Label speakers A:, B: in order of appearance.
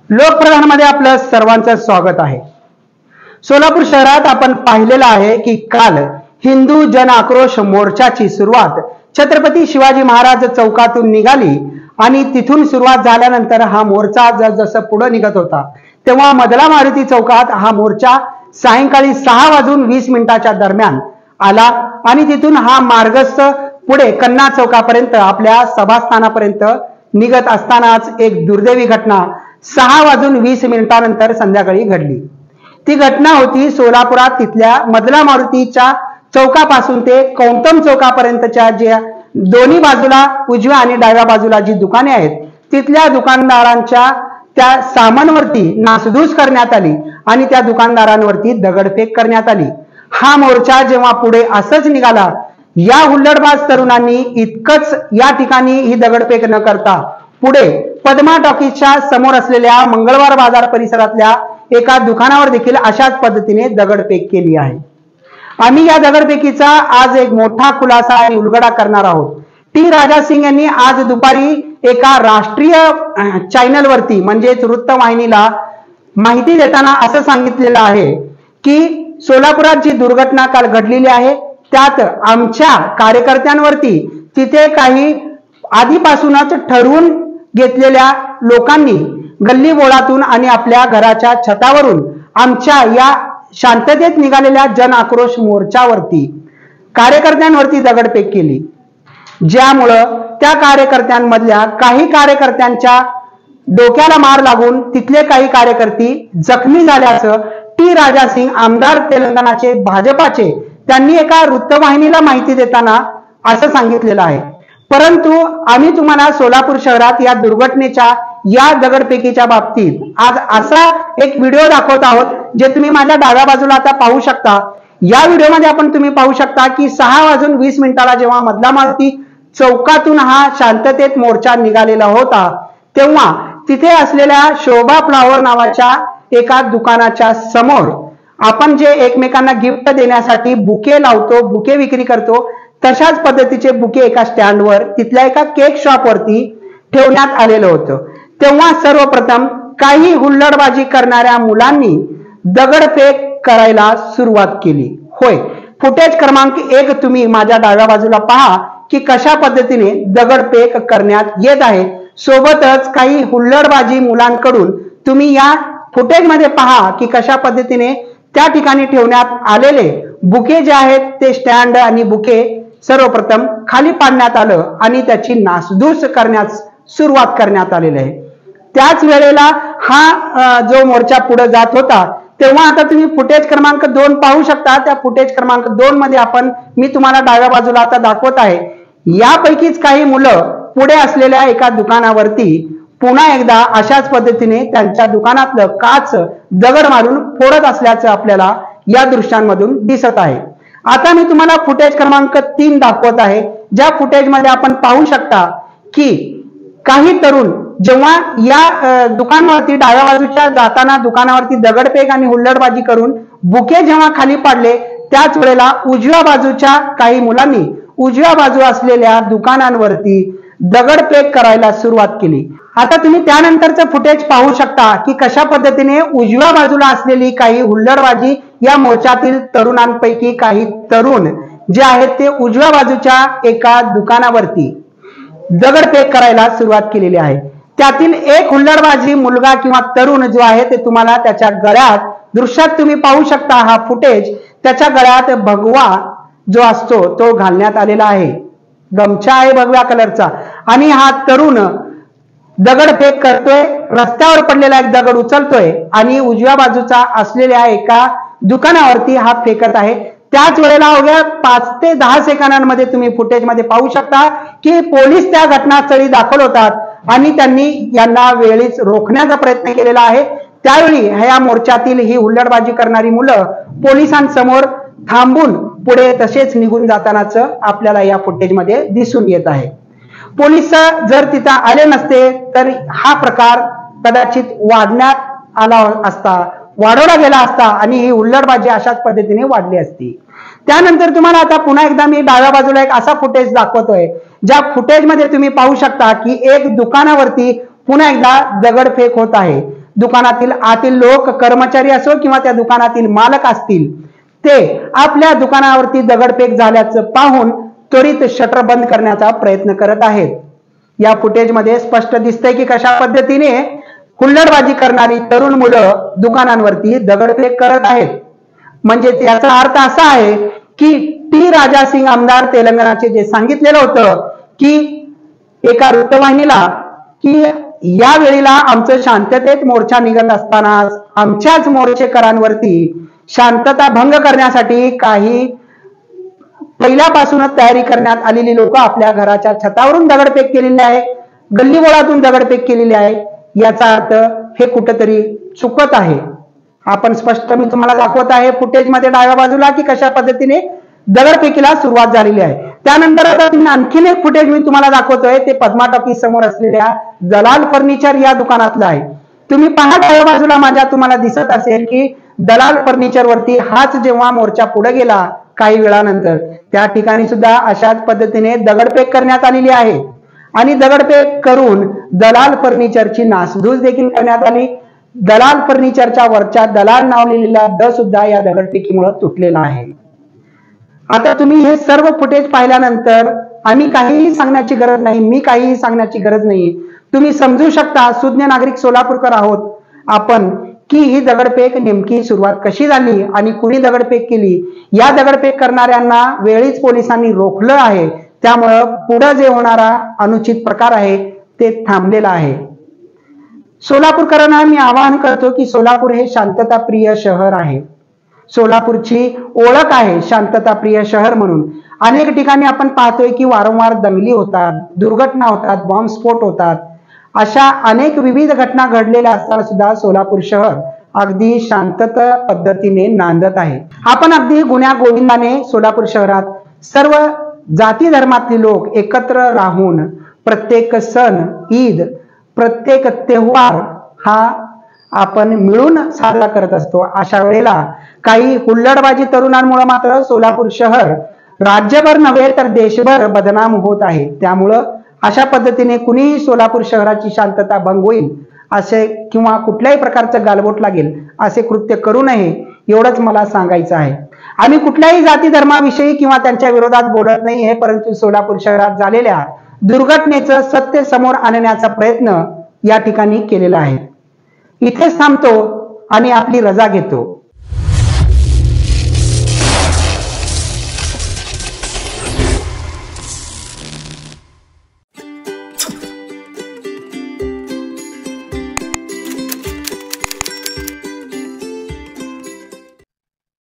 A: लोकप्रधानमध्ये आपलं सर्वांचं स्वागत आहे। सोलापूर शहरात आपण पाहिलेलं आहे की काल हिंदू जन आक्रोश मोर्चाची सुरुवात छत्रपती शिवाजी महाराज चौकातून निघाली आणि तिथून सुरुवात झाल्यानंतर हा मोर्चा जसं पुढे निघत होता तेव्हा मधला मारुती चौकात हा मोर्चा सायंकाळी 6:20 दरम्यान आला आणि तिथून हा मार्गस्थ पुढे कन्ना चौकापर्यंत आपल्या सभास्थानापर्यंत निघत असतानाच एक दुर्दैवी घटना 6:20 नंतर संध्याकाळी घडली। ती घटना होती सोलापुरात तिथल्या मधला मारुतीच्या चौकापासून ते कौंतम चौकापर्यंतच्या ज्या दोन्ही बाजूला उजव्या आणि डाव्या बाजूला जी दुकाने आहेत तिथल्या दुकानदारांच्या त्या सामानावरती नासधूस करण्यात आली आणि त्या दुकानदारांवरती दगडफेक करण्यात आली। हा मोर्चा जेव्हा पुढे असंच निघाला, या हुल्लडबाज तरुणांनी इतकंच या ठिकाणी ही दगडफेक न करता पुढे पद्मा टॉकीजच्या समोर असलेल्या मंगळवार बाजार परिसरातल्या एका दुकानावर देखील अशाच पद्धतीने दगडफेक केली आहे। आम्ही या दगडफेकीचा आज एक मोठा खुलासा आणि उलगडा करणार आहोत। टी राजा सिंग यांनी आज दुपारी एका राष्ट्रीय चॅनलवरती म्हणजेच वृत्तवाहिनीला माहिती देताना असं सांगितलेलं आहे की सोलापुरात जी दुर्घटना काल घडलेली आहे त्यात आमच्या कार्यकर्त्यांवरती तिथे काही आधीपासूनच ठरवून घेतलेल्या लोकांनी गल्ली बोळातून आणि आपल्या घराच्या छतावरून आमच्या या शांततेत निघालेल्या जन आक्रोश मोर्चावरती कार्यकर्त्यांवरती दगडफेक केली, ज्यामुळं त्या कार्यकर्त्यांमधल्या काही कार्यकर्त्यांच्या डोक्याला मार लागून तिथले काही कार्यकर्ते जखमी झाल्याचं टी राजा सिंग आमदार तेलंगणाचे भाजपाचे त्यांनी एका वृत्तवाहिनीला माहिती देताना असं सांगितलेलं आहे। परंतु आम्ही तुम्हाला सोलापूर शहरात या दुर्घटनेच्या या दगडफेकीच्या बाबतीत आज असा एक व्हिडिओ दाखवत आहोत जे तुम्ही माझ्या डाव्या बाजूला आता पाहू शकता। या व्हिडिओमध्ये आपण तुम्ही पाहू शकता की 6:20 जेव्हा मधला मारुती चौकातून हा शांततेत मोर्चा निघालेला होता तेव्हा तिथे असलेल्या शोभा फ्लावर नावाच्या एका दुकानाच्या समोर आपण जे एकमेकांना गिफ्ट देण्यासाठी बुके लावतो, बुके विक्री करतो, तशाच पद्धतीचे बुके एका स्टँडवर तिथल्या एका केक शॉपवरती ठेवण्यात आलेलं होतं। तेव्हा सर्वप्रथम काही हुल्लडबाजी करणाऱ्या मुलांनी दगडफेक करायला सुरुवात केली। होय, फुटेज क्रमांक 1 तुम्ही माझ्या डाव्या बाजूला पहा की कशा पद्धतीने दगडफेक करण्यात येत आहे। सोबतच काही हुल्लडबाजी मुलांकडून तुम्ही या फुटेजमध्ये पहा की कशा पद्धतीने त्या ठिकाणी ठेवण्यात आलेले बुके जे आहेत ते स्टँड आणि बुके सर्वप्रथम खाली पाडण्यात आलं आणि त्याची नासधूस करण्यास सुरुवात करण्यात आलेली आहे। त्याच वेळेला हा जो मोर्चा पुढे जात होता तेव्हा आता तुम्ही फुटेज क्रमांक 2 पाहू शकता। त्या फुटेज क्रमांक 2 मध्ये मी तुम्हाला डाव्या बाजूला आता दाखवत आहे। यापैकीच काही मुलं पुढे असलेल्या एका दुकानावरती पुन्हा एकदा अशाच पद्धतीने त्यांच्या दुकानातलं काच दगड मारून फोडत असल्याचं आपल्याला या दृश्यांमधून दिसत आहे। आता मी तुम्हाला फुटेज क्रमांक 3 दाखवत आहे, ज्या फुटेजमध्ये आपण पाहू शकता की काही तरुण जेव्हा या दुकानावरती डाव्या बाजूच्या जाताना दुकानावरती दगडफेक आणि हुल्लडबाजी करून बुके जेव्हा खाली पाडले त्याच वेळेला उजव्या बाजूच्या काही मुलांनी उजव्या बाजू असलेल्या दुकानांवरती दगडफेक करायला सुरुवात केली। आता तुम्ही त्यानंतरचं फुटेज पाहू शकता की कशा पद्धतीने उजव्या बाजूला असलेली काही हुल्लडबाजी या मोर्चातील तरुणांपैकी काही तरुण जे आहेत ते उजव्या बाजूच्या एका दुकानावरती दगडफेक करायला सुरुवात केलेली आहे। त्यातील एक हुल्लडबाजी मुलगा किंवा तरुण जो आहे ते तुम्हाला त्याच्या गळ्यात दृश्यात तुम्ही पाहू शकता हा फुटेज, त्याच्या गळ्यात भगवा जो असतो तो घालण्यात आलेला आहे, गमछा आहे भगव्या कलरचा आणि हा तरुण दगडफेक करतोय। रस्त्यावर पडलेला एक दगड उचलतोय आणि उजव्या बाजूचा असलेल्या एका दुकानावरती हा फेकत आहे। त्याच वेळेला अवघ्या 5 ते 10 सेकंदांमध्ये तुम्ही फुटेजमध्ये पाहू शकता की पोलीस त्या घटनास्थळी दाखल होतात आणि त्यांनी यांना वेळीच रोखण्याचा प्रयत्न केलेला आहे। त्यावेळी ह्या मोर्चातील ही हुल्लडबाजी करणारी मुलं पोलिसांसमोर थांबून पुढे तसेच निघून जातानाच आपल्याला या फुटेजमध्ये दिसून येत आहे। पोलीस जर तिथं आले नसते तर हा प्रकार कदाचित वाढण्यात आला असता, वाढवला गेला असता आणि ही हुल्लडबाजी अशाच पद्धतीने वाढली असती। त्यानंतर तुम्हाला आता पुन्हा एकदा मी डाव्या बाजूला एक असा फुटेज दाखवतोय, ज्या फुटेजमध्ये तुम्ही पाहू शकता की एक दुकानावरती पुन्हा एकदा दगडफेक होत आहे। दुकानातील आतील लोक, कर्मचारी असो किंवा त्या दुकानातील मालक असतील, ते आपल्या दुकानावरती दगडफेक झाल्याचं पाहून त्वरित शटर बंद करण्याचा प्रयत्न करत आहेत. या फुटेजमध्ये स्पष्ट दिसतंय की कशा पद्धतीने हुल्लडबाजी करणारी तरुण मुलं दुकानांवरती दगडफेक करत आहेत. म्हणजे त्याचा अर्थ असा आहे की टी राजा सिंग आमदार तेलंगणाचे जे सांगितलेलं होतं की एका वृत्तवाहिनीला की या वेळेला आमचं शांततेत मोर्चा निघत असताना आमच्याच मोर्चेकरांवरती शांतता भंग करण्यासाठी काही पहिल्यापासूनच तयारी करण्यात आलेली लोक आपल्या घराच्या छतावरून दगडफेक केलेली आहे, गल्लीबोळातून दगडफेक केलेली आहे. याचा अर्थ हे कुठेतरी चुकत आहे. आपण स्पष्ट मी तुम्हाला दाखवत आहे फुटेजमध्ये डाव्या बाजूला की कशा पद्धतीने दगडफेकीला सुरुवात झालेली आहे. त्यानंतर आता आणखीन एक फुटेज मी तुम्हाला दाखवतोय, ते पद्मा टॉकीज समोर असलेल्या दलाल फर्निचर या दुकानातलं आहे. तुम्ही पहा डाव्या बाजूला माझ्या तुम्हाला दिसत असेल की दलाल फर्निचर वरती हाच जेव्हा मोर्चा पुढे गेला काही वेळानंतर त्या ठिकाणी सुद्धा अशाच पद्धतीने दगडफेक करण्यात आलेली आहे आणि दगडफेक करून दलाल फर्निचरची नासधूस देखील करण्यात आली. दलाल फर्निचरच्या वरच्या दलाल नाव लिहिलेला द सुद्धा या दगडफेकीमुळे तुटलेला आहे. आता तुम्ही हे सर्व फुटेज पाहिल्यानंतर आम्ही काहीही सांगण्याची गरज नाही, मी काहीही सांगण्याची गरज नाही, तुम्ही समजू शकता सुज्ञ नागरिक सोलापूरकर आहोत आपण की ही दगडफेक नेमकी सुरुवात कशी झाली आणि कुणी दगडफेक केली. या दगडफेक करणाऱ्यांना वेळीच पोलिसांनी रोखलं आहे, त्यामुळं पुढे जे होणारा अनुचित प्रकार आहे ते थांबलेला आहे. सोलापूरकरांना मी आवाहन करतो की सोलापूर हे शांतताप्रिय शहर आहे. सोलापूरची ओळख आहे शांतताप्रिय शहर म्हणून. अनेक ठिकाणी आपण पाहतोय की वारंवार दंगली होतात, दुर्घटना होतात, बॉम्बस्फोट होतात. अशा अनेक विविध घटना घडलेल्या असताना सुद्धा सोलापूर शहर अगदी शांतता पद्धतीने नांदत आहे. आपण अगदी गुण्या गोविंदाने सोलापूर शहरात सर्व जाती धर्मातले लोक एकत्र राहून प्रत्येक सण, ईद, प्रत्येक तेव्हार हा आपण मिळून साजरा करत असतो. अशा वेळेला काही हुल्लडबाजी तरुणांमुळे मात्र सोलापूर शहर राज्यभर नव्हे तर देशभर बदनाम होत आहे. त्यामुळं अशा पद्धतीने कुणीही सोलापूर शहराची शांतता भंग होईल असे किंवा कुठल्याही प्रकारचं गालबोट लागेल असे कृत्य करू नये एवढंच मला सांगायचं आहे. आम्ही कुठल्याही जाती धर्माविषयी किंवा त्यांच्या विरोधात बोलत नाही, परंतु सोलापूर शहरात झालेल्या दुर्घटनेचं सत्य समोर आणण्याचा प्रयत्न या ठिकाणी केलेला आहे. इथेच थांबतो आणि आपली रजा घेतो.